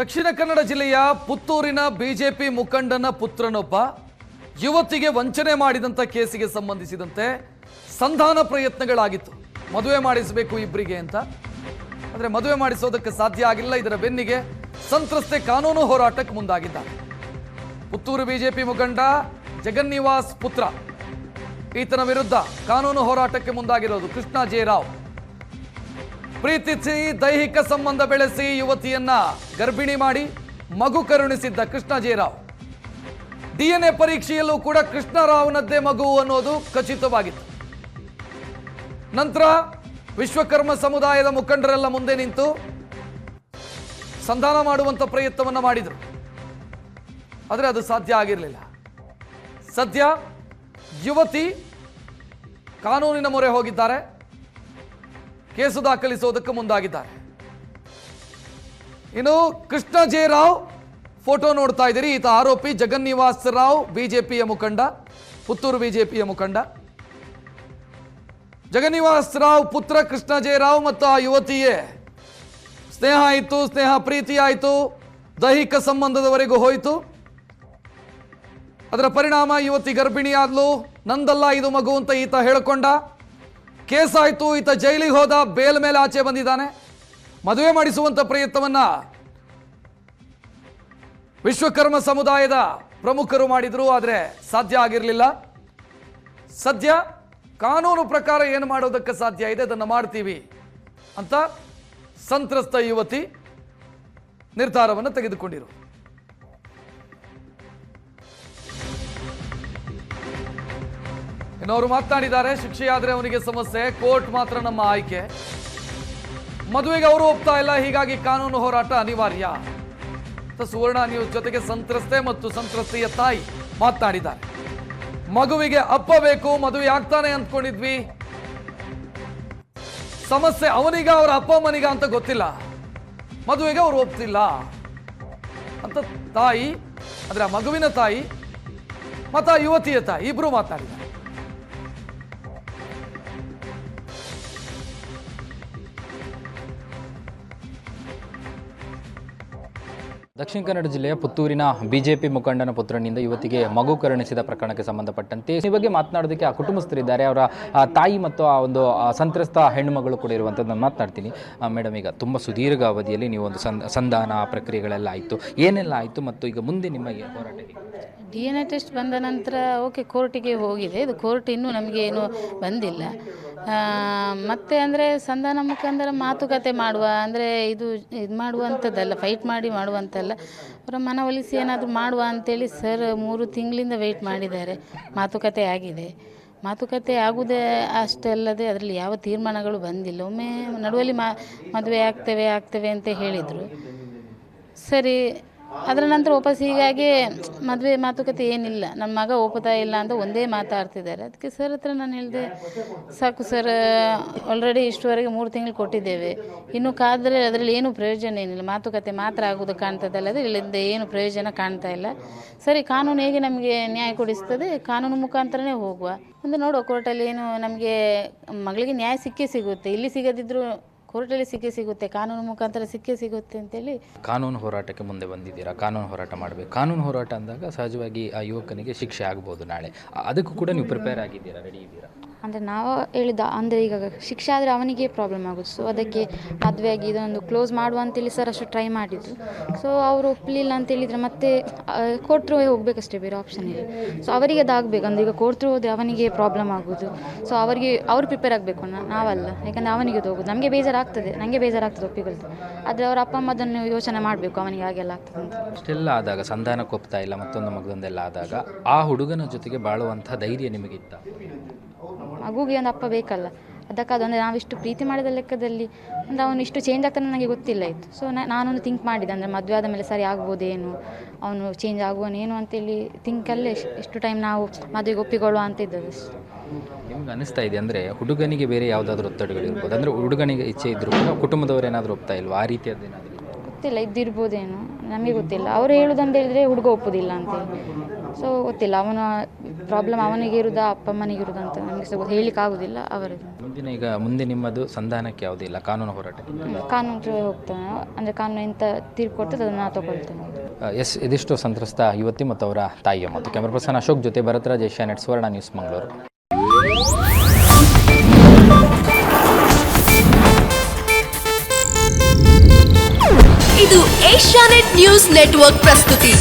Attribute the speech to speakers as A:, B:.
A: ದಕ್ಷಿಣ ಕನ್ನಡ ಜಿಲ್ಲೆಯ ಪುತ್ತೂರಿನ ಬಿಜೆಪಿ ಮುಖಂಡನ ಪುತ್ರನೊಬ್ಬ ಯುವತಿಗೆ ವಂಚನೆ ಮಾಡಿದಂತ ಕೇಸಿಗೆ ಸಂಬಂಧಿಸಿದಂತೆ ಸಂಧಾನ ಪ್ರಯತ್ನಗಳಾಗಿತ್ತು. ಮದುವೆ ಮಾಡಿಸಬೇಕು ಇಬ್ಬರಿಗೆ ಅಂತ. ಆದರೆ ಮದುವೆ ಮಾಡಿಸೋದಕ್ಕೆ ಸಾಧ್ಯ ಆಗಿಲ್ಲ. ಇದರ ಬೆನ್ನಿಗೆ ಸಂತ್ರಸ್ತೆ ಕಾನೂನು ಹೋರಾಟಕ್ಕೆ ಮುಂದಾಗಿದ್ದಾರೆ. ಪುತ್ತೂರು ಬಿಜೆಪಿ ಮುಖಂಡ ಜಗನ್ನಿವಾಸ್ ಪುತ್ರ ಈತನ ವಿರುದ್ಧ ಕಾನೂನು ಹೋರಾಟಕ್ಕೆ ಮುಂದಾಗಿರೋದು ಕೃಷ್ಣ ಜೆ ರಾವ್. ಪ್ರೀತಿಸಿ ದೈಹಿಕ ಸಂಬಂಧ ಬೆಳೆಸಿ ಯುವತಿಯನ್ನ ಗರ್ಭಿಣಿ ಮಾಡಿ ಮಗು ಕರುಣಿಸಿದ್ದ ಕೃಷ್ಣ ಜೆ ರಾವ್. ಡಿಎನ್ಎ ಪರೀಕ್ಷೆಯಲ್ಲೂ ಕೂಡ ಕೃಷ್ಣರಾವ್ನದ್ದೇ ಮಗು ಅನ್ನೋದು ಖಚಿತವಾಗಿತ್ತು. ನಂತರ ವಿಶ್ವಕರ್ಮ ಸಮುದಾಯದ ಮುಖಂಡರೆಲ್ಲ ಮುಂದೆ ನಿಂತು ಸಂಧಾನ ಮಾಡುವಂತ ಪ್ರಯತ್ನವನ್ನ ಮಾಡಿದರು. ಆದರೆ ಅದು ಸಾಧ್ಯ ಆಗಿರಲಿಲ್ಲ. ಸದ್ಯ ಯುವತಿ ಕಾನೂನಿನ ಮೊರೆ ಹೋಗಿದ್ದಾರೆ. ಕೇಸು ದಾಖಲಿಸುವುದಕ್ಕೆ ಮುಂದಾಗಿದ್ದಾರೆ. ಇನ್ನು ಕೃಷ್ಣ ಜೆ ರಾವ್ ಫೋಟೋ ನೋಡ್ತಾ ಇದ್ದೀರಿ. ಈತ ಆರೋಪಿ ಜಗನ್ನಿವಾಸ್ ರಾವ್, ಬಿಜೆಪಿಯ ಮುಖಂಡ, ಪುತ್ತೂರು ಬಿಜೆಪಿಯ ಮುಖಂಡ. ಜಗನ್ನಿವಾಸ್ ರಾವ್ ಪುತ್ರ ಕೃಷ್ಣ ಜೆ ರಾವ್ ಮತ್ತು ಆ ಯುವತಿಯೇ ಸ್ನೇಹ ಆಯಿತು, ಸ್ನೇಹ ಪ್ರೀತಿ ಆಯಿತು, ದೈಹಿಕ ಸಂಬಂಧದವರೆಗೂ ಹೋಯಿತು. ಅದರ ಪರಿಣಾಮ ಯುವತಿ ಗರ್ಭಿಣಿಯಾದ್ಲು. ನಂದಲ್ಲ ಇದು ಮಗು ಅಂತ ಈತ ಹೇಳಿಕೊಂಡ. ಕೇಸಾಯಿತು. ಈತ ಜೈಲಿಗೆ ಹೋದ, ಬೇಲ್ ಮೇಲೆ ಆಚೆ ಬಂದಿದ್ದಾನೆ. ಮದುವೆ ಮಾಡಿಸುವಂತ ಪ್ರಯತ್ನವನ್ನ ವಿಶ್ವಕರ್ಮ ಸಮುದಾಯದ ಪ್ರಮುಖರು ಮಾಡಿದ್ರು, ಆದರೆ ಸಾಧ್ಯ ಆಗಿರಲಿಲ್ಲ. ಸದ್ಯ ಕಾನೂನು ಪ್ರಕಾರ ಏನು ಮಾಡೋದಕ್ಕೆ ಸಾಧ್ಯ ಇದೆ ಅದನ್ನು ಮಾಡ್ತೀವಿ ಅಂತ ಸಂತ್ರಸ್ತ ಯುವತಿ ನಿರ್ಧಾರವನ್ನು ತೆಗೆದುಕೊಂಡಿರು. ಇನ್ನವರು ಮಾತನಾಡಿದ್ದಾರೆ. ಶಿಕ್ಷೆಯಾದರೆ ಅವನಿಗೆ ಸಮಸ್ಯೆ, ಕೋರ್ಟ್ ಮಾತ್ರ ನಮ್ಮ ಆಯ್ಕೆ. ಮದುವೆಗೆ ಅವರು ಒಪ್ತಾ ಇಲ್ಲ, ಹೀಗಾಗಿ ಕಾನೂನು ಹೋರಾಟ ಅನಿವಾರ್ಯ. ಸುವರ್ಣ ನ್ಯೂಸ್ ಜೊತೆಗೆ ಸಂತ್ರಸ್ತೆ ಮತ್ತು ಸಂತ್ರಸ್ತೆಯ ತಾಯಿ ಮಾತನಾಡಿದ್ದಾರೆ. ಮಗುವಿಗೆ ಅಪ್ಪ ಬೇಕು, ಮದುವೆ ಆಗ್ತಾನೆ ಅಂದ್ಕೊಂಡಿದ್ವಿ. ಸಮಸ್ಯೆ ಅವನಿಗ ಅವರ ಅಪ್ಪ ಅಮ್ಮನಿಗ ಅಂತ ಗೊತ್ತಿಲ್ಲ, ಮದುವೆಗೆ ಅವರು ಒಪ್ತಿಲ್ಲ ಅಂತ ತಾಯಿ, ಅಂದ್ರೆ ಆ ಮಗುವಿನ ತಾಯಿ ಮತ್ತು ಆ ಯುವತಿಯ ತಾಯಿ ಇಬ್ರು ಮಾತನಾಡಿದ್ದಾರೆ.
B: ದಕ್ಷಿಣ ಕನ್ನಡ ಜಿಲ್ಲೆಯ ಪುತ್ತೂರಿನ ಬಿಜೆಪಿ ಮುಖಂಡನ ಪುತ್ರನಿಂದ ಯುವತಿಗೆ ಮಗು ಕರುಣಿಸಿದ ಪ್ರಕರಣಕ್ಕೆ ಸಂಬಂಧಪಟ್ಟಂತೆ ಈ ಬಗ್ಗೆ ಮಾತನಾಡೋದಕ್ಕೆ ಆ ಕುಟುಂಬಸ್ಥರಿದ್ದಾರೆ. ಅವರ ತಾಯಿ ಮತ್ತು ಆ ಒಂದು ಸಂತ್ರಸ್ತ ಹೆಣ್ಣುಮಗಳು ಕೂಡ ಇರುವಂಥದ್ದು ನಾನು ಮಾತನಾಡ್ತೀನಿ. ಮೇಡಮ್, ಈಗ ತುಂಬ ಸುದೀರ್ಘ ಅವಧಿಯಲ್ಲಿ ನೀವು ಒಂದು ಸಂಧಾನ ಪ್ರಕ್ರಿಯೆಗಳೆಲ್ಲ ಆಯಿತು, ಏನೆಲ್ಲ ಆಯಿತು ಮತ್ತು ಈಗ ಮುಂದೆ ನಿಮಗೆ ಹೋರಾಟ?
C: DNA ಟೆಸ್ಟ್ ಬಂದ ನಂತರ ಓಕೆ ಕೋರ್ಟಿಗೆ ಹೋಗಿದೆ. ಇದು ಕೋರ್ಟ್ ಇನ್ನೂ ನಮಗೆ ಏನು ಬಂದಿಲ್ಲ. ಮತ್ತು ಅಂದರೆ ಸಂಧಾನ ಮುಖಾಂತರ ಮಾತುಕತೆ ಮಾಡುವ, ಅಂದರೆ ಇದು ಮಾಡುವಂಥದ್ದಲ್ಲ, ಫೈಟ್ ಮಾಡಿ ಮಾಡುವಂಥಲ್ಲ, ಅವರ ಮನವೊಲಿಸಿ ಏನಾದರೂ ಮಾಡುವ ಅಂತೇಳಿ ಸರ್ 3 ತಿಂಗಳಿಂದ ವೆಯ್ಟ್ ಮಾಡಿದ್ದಾರೆ. ಮಾತುಕತೆ ಆಗಿದೆ. ಮಾತುಕತೆ ಆಗುವುದೇ ಅಷ್ಟೇ ಅಲ್ಲದೆ ಅದರಲ್ಲಿ ಯಾವ ತೀರ್ಮಾನಗಳು ಬಂದಿಲ್ಲ. ಒಮ್ಮೆ ನಡುವಲ್ಲಿ ಮದುವೆ ಆಗ್ತೇವೆ ಅಂತ ಹೇಳಿದರು. ಸರಿ, ಅದರ ನಂತರ ವಾಪಸ್ ಹೀಗಾಗಿ ಮದುವೆ ಮಾತುಕತೆ ಏನಿಲ್ಲ, ನನ್ನ ಮಗ ಒಪ್ಪುತ್ತಾ ಇಲ್ಲ ಅಂತ ಒಂದೇ ಮಾತಾಡ್ತಿದ್ದಾರೆ. ಅದಕ್ಕೆ ಸರ್ ಹತ್ರ ನಾನು ಹೇಳಿದೆ, ಸಾಕು ಸರ್, ಆಲ್ರೆಡಿ ಇಷ್ಟುವರೆಗೆ 3 ತಿಂಗಳು ಕೊಟ್ಟಿದ್ದೇವೆ, ಇನ್ನು ಕಾದರೆ ಅದರಲ್ಲಿ ಏನು ಪ್ರಯೋಜನ ಏನಿಲ್ಲ, ಮಾತುಕತೆ ಮಾತ್ರ ಆಗೋದು ಕಾಣ್ತದಲ್ಲದೆ ಇಲ್ಲಿಂದ ಏನು ಪ್ರಯೋಜನ ಕಾಣ್ತಾ ಇಲ್ಲ. ಸರಿ, ಕಾನೂನು ಹೇಗೆ ನಮಗೆ ನ್ಯಾಯ ಕೊಡಿಸ್ತದೆ, ಕಾನೂನು ಮುಖಾಂತರನೇ ಹೋಗುವ, ಒಂದು ನೋಡುವ ಕೋರ್ಟಲ್ಲಿ ಏನು ನಮಗೆ ಮಗಳಿಗೆ ನ್ಯಾಯ ಸಿಗುತ್ತೆ. ಇಲ್ಲಿ ಸಿಗದಿದ್ದರೂ ಕೋರ್ಟಲ್ಲಿ ಸಿಗುತ್ತೆ, ಕಾನೂನು ಮುಖಾಂತರ ಸಿಗುತ್ತೆ ಅಂತೇಳಿ
B: ಕಾನೂನು ಹೋರಾಟಕ್ಕೆ ಮುಂದೆ ಬಂದಿದ್ದೀರಾ. ಕಾನೂನು ಹೋರಾಟ ಮಾಡಬೇಕು. ಕಾನೂನು ಹೋರಾಟ ಅಂದಾಗ ಸಹಜವಾಗಿ ಆ ಯುವಕನಿಗೆ ಶಿಕ್ಷೆ ಆಗ್ಬೋದು ನಾಳೆ. ಅದಕ್ಕೂ ಕೂಡ ನೀವು ಪ್ರಿಪೇರ್ ಆಗಿದ್ದೀರಾ, ರೆಡಿ ಇದ್ದೀರಾ?
D: ಅಂದರೆ ನಾವು ಹೇಳಿದ, ಅಂದರೆ ಈಗ ಶಿಕ್ಷೆ ಆದರೆ ಅವನಿಗೆ ಪ್ರಾಬ್ಲಮ್ ಆಗುತ್ತೆ. ಸೊ ಅದಕ್ಕೆ ಮದುವೆಯಾಗಿ ಇದೊಂದು ಕ್ಲೋಸ್ ಮಾಡುವ ಅಂತೇಳಿ ಸರ್ ಅಷ್ಟು ಟ್ರೈ ಮಾಡಿದ್ರು. ಸೊ ಅವರು ಒಪ್ಪಲಿಲ್ಲ ಅಂತೇಳಿದರೆ ಮತ್ತೆ ಕೋರ್ಟ್ ಥ್ರೂ ಹೋಗಬೇಕಷ್ಟೇ, ಬೇರೆ ಆಪ್ಷನ್ ಇಲ್ಲ. ಸೊ ಅವರಿಗೆ ಅದಾಗಬೇಕು. ಅಂದರೆ ಈಗ ಕೋರ್ಟ್ ಥ್ರೂ ಹೋದರೆ ಅವನಿಗೆ ಪ್ರಾಬ್ಲಮ್ ಆಗೋದು. ಸೊ ಅವ್ರು ಪ್ರಿಪೇರ್ ಆಗಬೇಕು, ನಾವಲ್ಲ. ಯಾಕಂದರೆ ಅವನಿಗೆ ಹೋಗೋದು, ನನಗೆ ಬೇಜಾರಾಗ್ತದೆ ಒಪ್ಪಿಕೊಳ್ತದೆ. ಆದರೆ ಅವರ ಅಪ್ಪ ಅಮ್ಮ ಅದನ್ನು ಯೋಚನೆ ಮಾಡಬೇಕು, ಅವನಿಗೆ ಹಾಗೆಲ್ಲ ಆಗ್ತದೆ ಅಂತ.
B: ಅಷ್ಟೆಲ್ಲ ಆದಾಗ, ಸಂಧಾನಕ್ಕೆ ಒಪ್ತಾ ಇಲ್ಲ, ಮತ್ತೊಂದು ಮಗದೊಂದೆಲ್ಲ ಆದಾಗ ಆ ಹುಡುಗನ ಜೊತೆಗೆ ಬಾಳುವಂಥ ಧೈರ್ಯ ನಿಮಗಿತ್ತ?
D: ಮಗುಗೆ ಒಂದು ಅಪ್ಪ ಬೇಕಲ್ಲ, ಅದಕ್ಕಾದ ಅಂದರೆ ನಾವಿಷ್ಟು ಪ್ರೀತಿ ಮಾಡಿದ ಲೆಕ್ಕದಲ್ಲಿ ಅಂದರೆ ಅವನು ಇಷ್ಟು ಚೇಂಜ್ ಆಗ್ತಾನೆ ನನಗೆ ಗೊತ್ತಿಲ್ಲ ಇತ್ತು. ಸೊ ನಾನೊಂದು ಥಿಂಕ್ ಮಾಡಿದೆ, ಅಂದರೆ ಮದುವೆ ಆದ ಮೇಲೆ ಸರಿ ಆಗ್ಬೋದೇನು, ಅವನು ಚೇಂಜ್ ಆಗುವನೇನು ಅಂತೇಳಿ ಥಿಂಕಲ್ಲೇ ಎಷ್ಟು ಟೈಮ್ ನಾವು ಮದುವೆಗೆ ಒಪ್ಪಿಕೊಳ್ಳುವ ಅಂತ ಇದ್ದದ್ದು.
B: ನಿಮ್ಗೆ ಅನಿಸ್ತಾ ಇದೆ ಅಂದರೆ ಹುಡುಗನಿಗೆ ಬೇರೆ ಯಾವುದಾದ್ರೂ ಒತ್ತಡಗಳಿರ್ಬೋದು, ಅಂದರೆ ಹುಡುಗನಿಗೆ ಇಚ್ಛೆ ಇದ್ದರೂ ಕೂಡ ಕುಟುಂಬದವರು ಏನಾದರೂ ಒಪ್ತಾ ಇಲ್ವಾ, ಆ ರೀತಿಯದ್ದೇನಾದರೂ?
D: ಗೊತ್ತಿಲ್ಲ, ಇದ್ದಿರ್ಬೋದೇನು, ನಮಗೆ ಗೊತ್ತಿಲ್ಲ. ಅವ್ರು ಹೇಳೋದಂತ ಹೇಳಿದರೆ ಹುಡುಗ ಒಪ್ಪೋದಿಲ್ಲ ಅಂತೇಳಿ. ಸೊ ಗೊತ್ತಿಲ್ಲ, ಅವನ ಪ್ರಾಬ್ಲಮ್ ಅವನಿಗೆ ಇರೋದಾ ಅಪ್ಪ ಅಮ್ಮನಿಗೆ ಇರೋದಾ ಅಂತ ನಮಗೆ ಸಹ ಹೇಳಲಿಕ್ಕೆ ಆಗೋದಿಲ್ಲ ಅವರದ್ದು.
B: ಮುಂದೆ ನಿಮ್ಮದು ಸಂಧಾನಕ್ಕೆ ಯಾವುದಿಲ್ಲ ಕಾನೂನು ಹೋರಾಟ?
D: ಕಾನೂನು ಹೋಗ್ತಾನೆ, ಅಂದರೆ ಕಾನೂನು ಎಂತ ತೀರ್ಪು ಕೊಡ್ತದೆ ಅದನ್ನು ನಾವು ತಗೊಳ್ತೇನೆ.
B: ಎಸ್, ಇದಿಷ್ಟು ಸಂತ್ರಸ್ತ ಯುವತಿ ಮತ್ತು ಅವರ ತಾಯಿಯ ಮತ್ತು ಕ್ಯಾಮರಾ ಪರ್ಸನ್ ಅಶೋಕ್ ಜೊತೆ ಭರತರಾಜ್, ಏಷ್ಯಾನೆಟ್ ಸುವರ್ಣ ನ್ಯೂಸ್, ಮಂಗಳೂರು.
E: ಇದು ಏಷ್ಯಾನೆಟ್ ನ್ಯೂಸ್ ನೆಟ್ವರ್ಕ್ ಪ್ರಸ್ತುತಿ.